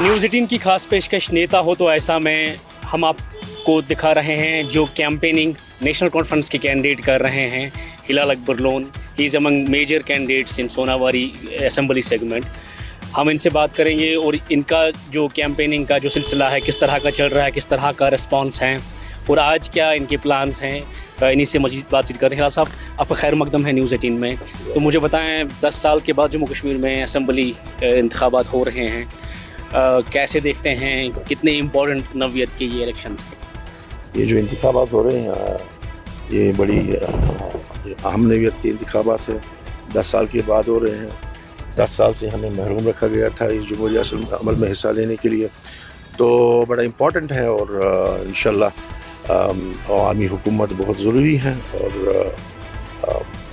News 18 की खास पेशकश नेता हो तो ऐसा में हम आपको दिखा रहे हैं जो कैंपेनिंग नेशनल कॉन्फ्रेंस के कैंडिडेट कर रहे हैं। Hilal Akbar Lone, he is among major candidates in Sonawari assembly segment. हम इनसे बात करेंगे और इनका जो कैंपेनिंग का जो सिलसिला है किस तरह का चल रहा है, किस तरह का रिस्पांस है और आज क्या इनके प्लान्स हैं, इन्हीं से मज़ीद बातचीत करते हैं। हिलाल साहब, आपका खैर मकदम है न्यूज़ 18 में। तो मुझे बताएं, 10 साल के बाद जम्मू कश्मीर में असेंबली इंतखाबात हो रहे हैं, कैसे देखते हैं, कितने इम्पोर्टेंट नौयत के ये इलेक्शन? ये जो इंतखाबात हो रहे हैं ये बड़ी अहम नौयत के इंतखाबात है। 10 साल के बाद हो रहे हैं। 10 साल से हमें महरूम रखा गया था इस जमहूरिया अमल में हिस्सा लेने के लिए, तो बड़ा इम्पॉर्टेंट है और इंशाल्लाह अवामी हुकूमत बहुत ज़रूरी है और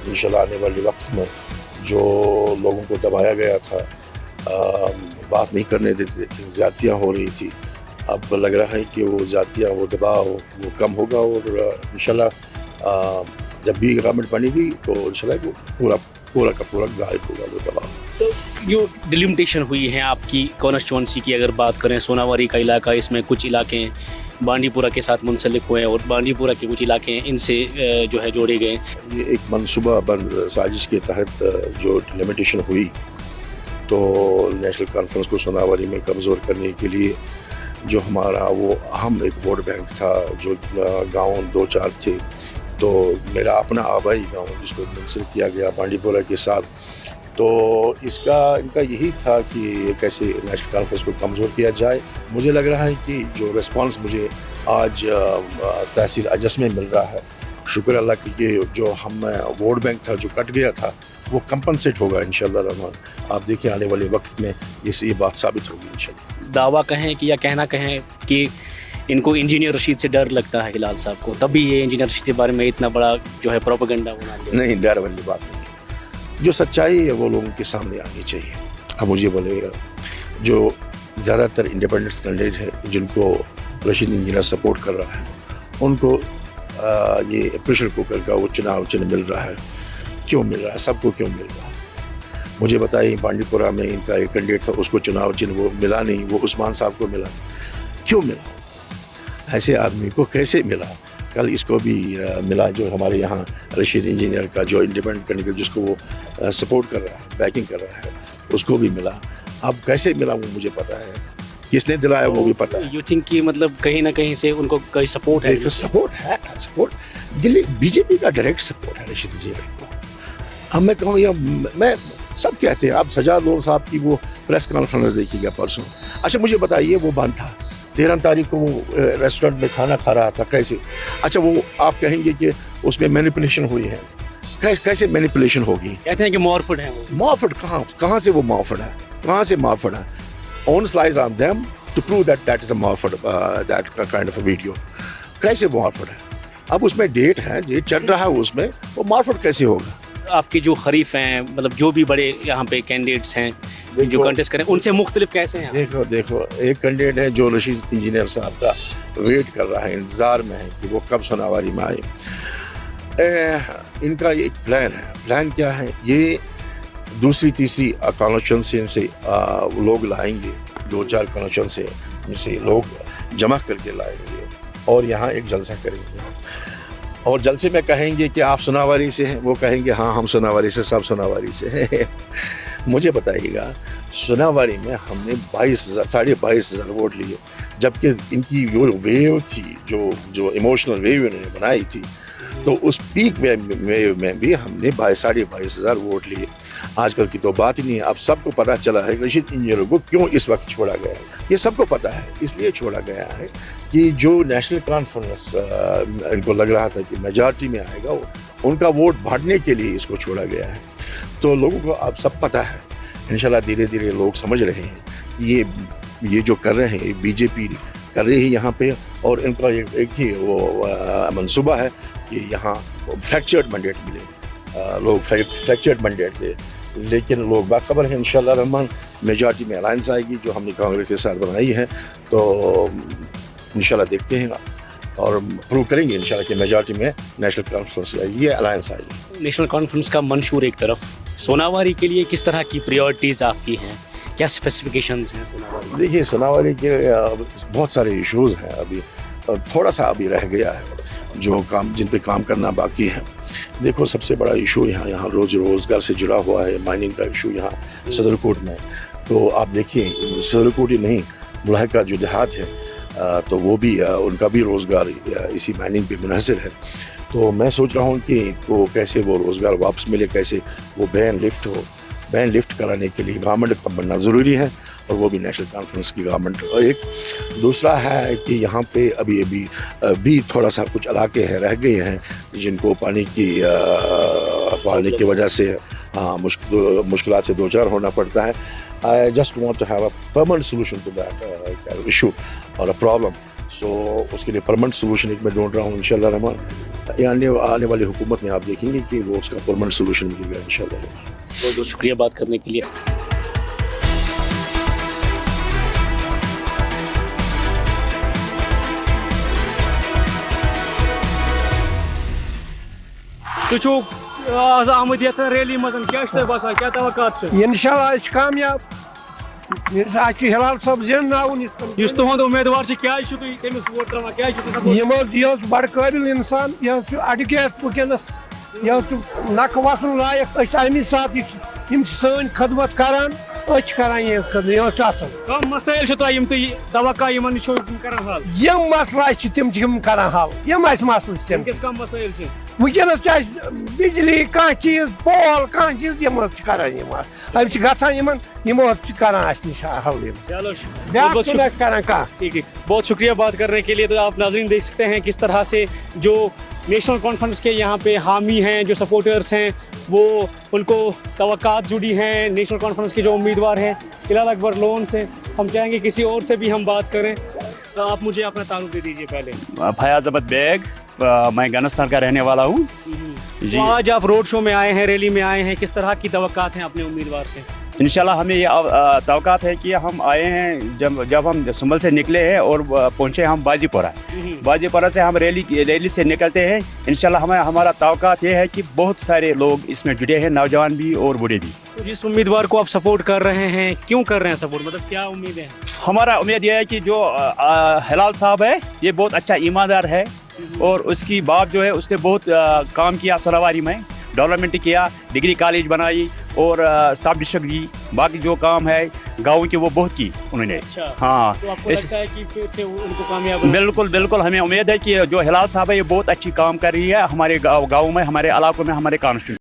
इंशाल्लाह आने वाले वक्त में जो लोगों को दबाया गया था, बात नहीं करने देते थे, ज़्यादतियाँ हो रही थी, अब लग रहा है कि वो ज़्यादतियाँ, वो दबाव वो कम होगा और इंशाल्लाह जब भी गवर्नमेंट बनेगी तो इंशाल्लाह वो पूरा का पूरा गायब होगा वो दबाव। जो डिलिमिटेशन हुई है आपकी कॉन्स्टिट्यूंसी की अगर बात करें, सोनावारी का इलाका, इसमें कुछ इलाके बांडीपुरा के साथ मुंसलिक हुए और बांडीपुरा के कुछ इलाके इनसे जो है जोड़े गए। ये एक मनसूबा बंद साजिश के तहत जो डिलिमिटेशन हुई, तो नेशनल कॉन्फ्रेंस को सोनावारी में कमज़ोर करने के लिए जो हमारा वो अहम एक वोट बैंक था, जो गाँव 2-4 थे, तो मेरा अपना आबाई गाँव जिसको मुंसलिक किया गया बांडीपुरा के साथ, तो इनका यही था कि कैसे नेशनल कॉन्फ्रेंस को कमज़ोर किया जाए। मुझे लग रहा है कि जो रिस्पांस मुझे आज तहसील अजस में मिल रहा है, शुक्र अल्लाह की कि जो हम वोट बैंक था जो कट गया था वो कंपनसेट होगा इंशाल्लाह रहमान। आप देखिए आने वाले वक्त में ये बात साबित होगी इंशाल्लाह। दावा कहें कि या कहना कहें कि इनको इंजीनियर रशीद से डर लगता है हिलाल साहब को, तभी ये इंजीनियर रशीद के बारे में इतना बड़ा जो है प्रोपेगेंडा बना लिया। नहीं, डर वाली बात नहीं, जो सच्चाई है वो लोगों के सामने आनी चाहिए। अब मुझे बोलेगा जो ज़्यादातर इंडिपेंडेंस कैंडिडेट है जिनको रशीद इंजीनियर सपोर्ट कर रहा है, उनको ये प्रेशर कुकर का वो चुनाव चिन्ह मिल रहा है। क्यों मिल रहा है? सबको क्यों मिल रहा है? मुझे बताइए, बांडीपुरा में इनका एक कैंडिडेट था, उसको चुनाव चिन्ह वो मिला नहीं, वो उस्मान साहब को मिला। क्यों मिला? ऐसे आदमी को कैसे मिला? कल इसको भी मिला जो हमारे यहाँ रशीद इंजीनियर का जो इंडिपेंडेंट कैंडिडेट जिसको वो सपोर्ट कर रहा है, बैकिंग कर रहा है, उसको भी मिला। अब कैसे मिला वो मुझे पता है, किसने दिलाया वो भी पता है। यू थिंक कि मतलब कहीं ना कहीं से उनको कोई सपोर्ट है? सपोर्ट दिल्ली बीजेपी का डायरेक्ट सपोर्ट है रशीद इंजीनियर को। अब मैं कहूँ या मैं सब कहते हैं, आप सजाद लोन साहब की वो प्रेस कॉन्फ्रेंस देखिएगा परसों। अच्छा मुझे बताइए, वो बंद था 13 तारीख को, वो रेस्टोरेंट में खाना खा रहा था, कैसे? अच्छा वो आप कहेंगे कि उसमें मैनिपुलेशन हुई है, कैसे मैनिपुलेशन होगी? कहते हैं कि मॉर्फर्ड है वो। मॉर्फर्ड कहाँ से वो मॉर्फर्ड है? कहाँ से मॉर्फर्ड है? Onus lies on them to prove that is a Morford, that kind of a video. कैसे Morford है? अब उसमें डेट चल रहा है, उसमें वो Morford कैसे होगा? आपके जो खरीफ हैं, मतलब जो भी बड़े यहाँ पे कैंडिडेट्स हैं जो कंटेस्ट करें, उनसे मुख्तलिफ कैसे हैं? देखो एक कैंडिडेट है जो रशीद इंजीनियर साहब का वेट कर रहा है, इंतज़ार में है कि वो कब सोनावारी में आए। इनका ये एक प्लान है। प्लान क्या है? ये दूसरी तीसरी कॉन्स्टिट्यूंसी से लोग लाएंगे, 2-4 कॉन्स्टिट्यूंसी से लोग जमा करके लाएंगे और यहाँ एक जलसा करेंगे और जलसे में कहेंगे कि आप सोनावारी से हैं, वो कहेंगे हाँ हम सोनावारी से, सब सोनावारी से हैं। मुझे बताइएगा, सोनावारी में हमने 22,000 वोट लिए, जबकि इनकी जो वेव थी, जो इमोशनल वेव इन्होंने बनाई थी, तो उस पीक वेव में भी हमने 22,500 वोट लिए। आजकल की तो बात ही नहीं है। अब सबको पता चला है रशीद इंजीनियर को क्यों इस वक्त छोड़ा गया है। ये सबको पता है, इसलिए छोड़ा गया है कि जो नेशनल कॉन्फ्रेंस इनको लग रहा था कि मेजॉरिटी में आएगा, उनका वोट बांटने के लिए इसको छोड़ा गया है। तो लोगों को अब सब पता है। इंशाल्लाह धीरे धीरे लोग समझ रहे हैं कि ये जो कर रहे हैं, ये बीजेपी कर रही है यहाँ पे, और इनका एक ही वो मनसूबा है कि यहाँ फ्रैक्चर्ड मैंडेट मिले। लोग फ्रैक्चर्ड मैंडेट दे, लेकिन लोग बाखबर हैं इंशाल्लाह रहमान मेजॉरिटी में अलायंस आएगी जो हमने कांग्रेस के साथ बनाई है। तो इंशाल्लाह देखते हैं और प्रूव करेंगे इंशाल्लाह कि मेजॉरिटी में नेशनल कॉन्फ्रेंस आएगी, ये अलायंस आएगी। नेशनल कॉन्फ्रेंस का मंशूर एक तरफ, सोनावारी के लिए किस तरह की प्रायोरिटीज़ आपकी हैं क्या स्पेसिफिकेशंस हैं सोनावाली? देखिए सोनावाली के बहुत सारे इश्यूज हैं अभी, थोड़ा सा अभी रह गया है जो काम जिन पे काम करना बाकी है। देखो सबसे बड़ा इशू यहाँ रोज़गार से जुड़ा हुआ है, माइनिंग का इशू यहाँ सदरकोट में। तो आप देखिए सदरकोट ही नहीं, मुलाह का जो देहात है तो वो भी उनका भी रोज़गार इसी माइनिंग पे मुनहसर है। तो मैं सोच रहा हूँ कि वो कैसे वो रोज़गार वापस मिले, कैसे वो बैन लिफ्ट हो। बैन लिफ्ट कराने के लिए गवर्नमेंट का बनना ज़रूरी है, और वो भी नेशनल कॉन्फ्रेंस की गवर्नमेंट। एक दूसरा है कि यहाँ पे अभी थोड़ा सा कुछ इलाके हैं रह गए हैं जिनको पानी की वजह से मुश्किलात से दो चार होना पड़ता है। I just want to have a permanent solution to that issue और अ प्रॉब्लम। सो उसके लिए परमानेंट सोल्यूशन एक मैं ढूंढ रहा हूँ इंशाल्लाह रहमान। आने वाली हुकूमत में आप देखेंगे कि वो उसका परमानेंट सोल्यूशन मिलेगा इंशाल्लाह। बहुत बहुत शुक्रिया बात करने के लिए। तुझो आज आमद यथ रैली मजन क्या छ बसा क्या तवक्कात छ? इंशाल्लाह अस कामयाब आज हिलाल सब जिन्नाउन युस तुहंद उम्मीदवार छ क्या छ तुई तमिस वोट त्रवा क्या छ तुई यह बड़ काबिल इंसान यह एडुकेट वुनस यह नक वसन लायक अमी साथ यम सन खदमत करान करान ये खदमत कम मसाइल छ तुई तुई तवक्का यमन छो करान हल यम मसला तम करान हल यम मसल तम किस कम मसाइल छ वुनस बिजली कह चीज पोल कह चीज यम करान करान निश हल करान कह। ठीक है, बहुत शुक्रिया बात करने के लिए। तो आप नाज़रीन देख सकते हैं किस तरह से जो नेशनल कॉन्फ्रेंस के यहाँ पे हामी हैं, जो सपोर्टर्स हैं, वो उनको तवक्कात जुड़ी हैं नेशनल कॉन्फ्रेंस के जो उम्मीदवार हैं हिलाल अकबर लोन से। हम चाहेंगे किसी और से भी हम बात करें। तो आप मुझे अपना तारुफ दे दीजिए पहले। फयाज अहमद बेग, मैं गनस्तान का रहने वाला हूँ जी। तो आज आप रोड शो में आए हैं, रैली में आए हैं, किस तरह की तवक्कात हैं अपने उम्मीदवार से? इंशाल्लाह हमें ये तवक्कात है कि हम आए हैं जब हम सुंबल से निकले हैं और पहुँचे हम बाजीपुरा से हम रैली से निकलते हैं। इंशाल्लाह हमारा तवक्कात ये है कि बहुत सारे लोग इसमें जुड़े हैं, नौजवान भी और बूढ़े भी। तो जिस उम्मीदवार को आप सपोर्ट कर रहे हैं, क्यों कर रहे हैं सपोर्ट, मतलब क्या उम्मीद है? हमारा उम्मीद यह है कि जो हिलाल साहब है ये बहुत अच्छा ईमानदार है, और उसकी बाप जो है उसने बहुत काम किया सोनावाली में, डेवलपमेंट किया, डिग्री कॉलेज बनाई और सब डिस्ट्रिक्ट दी, बाकी जो काम है गाँव की वो बहुत की उन्होंने। अच्छा। हाँ, तो आपको लगता है कि फिर से उनको कामयाब? बिल्कुल हमें उम्मीद है कि जो हिलाल साहब है ये बहुत अच्छी काम कर रही है हमारे गाँव में, हमारे इलाकों में, हमारे कॉन्स्टिट्यूंसी।